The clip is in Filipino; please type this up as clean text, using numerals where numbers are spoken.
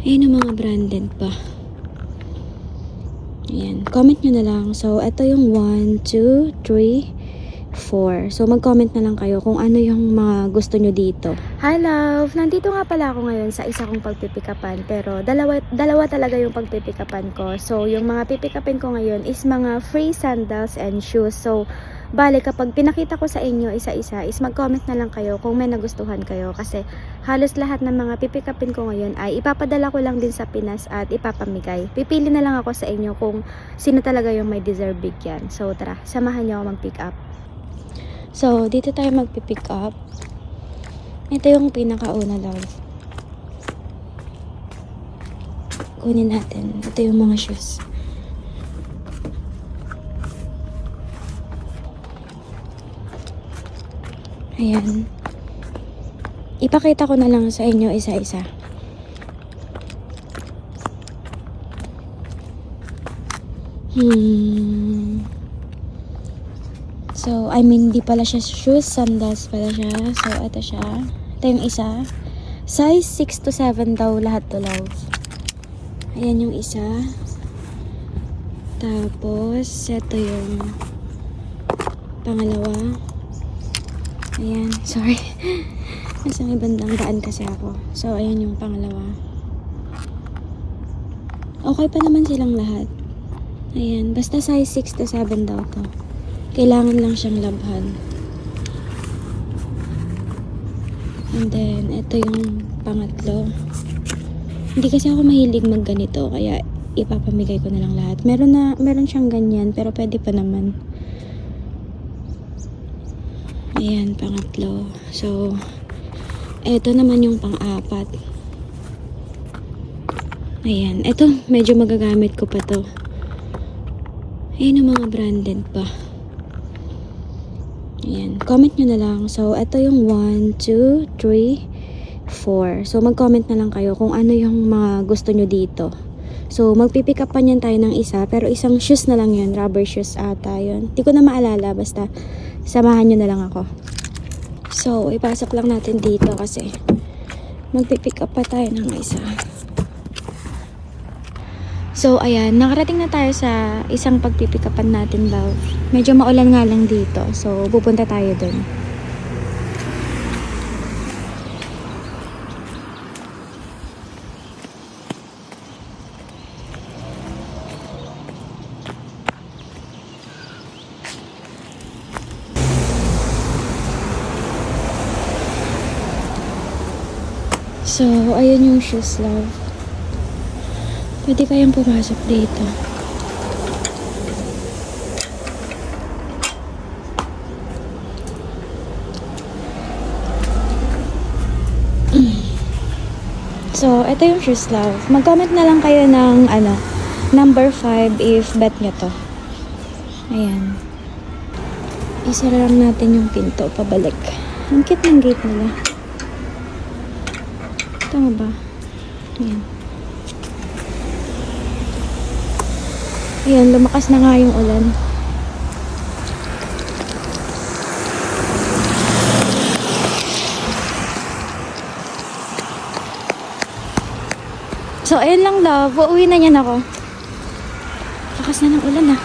Ayan yung mga branded pa. Ayan. Comment nyo na lang. So, ito yung 1, 2, 3, 4. So, mag-comment na lang kayo kung ano yung mga gusto nyo dito. Hi, love! Nandito nga pala ako ngayon sa isa kong pagpipikapan. Pero, dalawa talaga yung pagpipikapan ko. So, yung mga pipikapin ko ngayon is mga free sandals and shoes. So, bale, kapag pinakita ko sa inyo isa-isa, is mag-comment na lang kayo kung may nagustuhan kayo. Kasi, halos lahat ng mga pipikapin ko ngayon ay ipapadala ko lang din sa Pinas at ipapamigay. Pipili na lang ako sa inyo kung sino talaga yung may deserve bigyan. So, tara, samahan nyo ako mag-pick up. So, dito tayo magpipick up. Ito yung pinakauna, love. Kunin natin. Ito yung mga shoes. Ayan. Ipakita ko na lang sa inyo isa-isa. So, I mean, di pala siya shoes, sandals pala siya. So, ito siya. Ito yung isa. Size 6 to 7 daw lahat to, love. Ayan yung isa. Tapos, ito yung pangalawa. Ayan, sorry. Nasa may bandang daan kasi ako. So, ayan yung pangalawa. Okay pa naman silang lahat. Ayan, basta size 6 to 7 daw to. Kailangan lang siyang labhan. And then, ito yung pangatlo. Hindi kasi ako mahilig magganito, kaya ipapamigay ko na lang lahat. Meron siyang ganyan, pero pwede pa naman. Ayan, pangatlo. So, ito naman yung pang-apat. Ayan, ito, medyo magagamit ko pa to. Ayan yung mga branded pa. Ayan. Comment nyo na lang. So, ito yung 1, 2, 3, 4. So, mag-comment na lang kayo kung ano yung mga gusto nyo dito. So, magpipick up pa niyan tayo ng isa. Pero isang shoes na lang yun. Rubber shoes ata yun. Di ko na maalala. Basta, samahan nyo na lang ako. So, ipasok lang natin dito kasi magpipick up pa tayo ng isa. So, ayan, nakarating na tayo sa isang pagpipikapan natin, love. Medyo maulan nga lang dito. So, pupunta tayo dun. So, ayun yung shoes, love. Pwede kayang pumasok dito. So, ito yung shoes, love. Mag-comment na lang kayo ng, number 5 if bet nyo to. Ayan. Isara lang natin yung pinto, pabalik. Ang cute ng gate nila. Tama ba? Ayan. Ayan, lumakas na nga yung ulan. So, ayun lang, love. Uuwi na yan ako. Lakas na ng ulan, ah.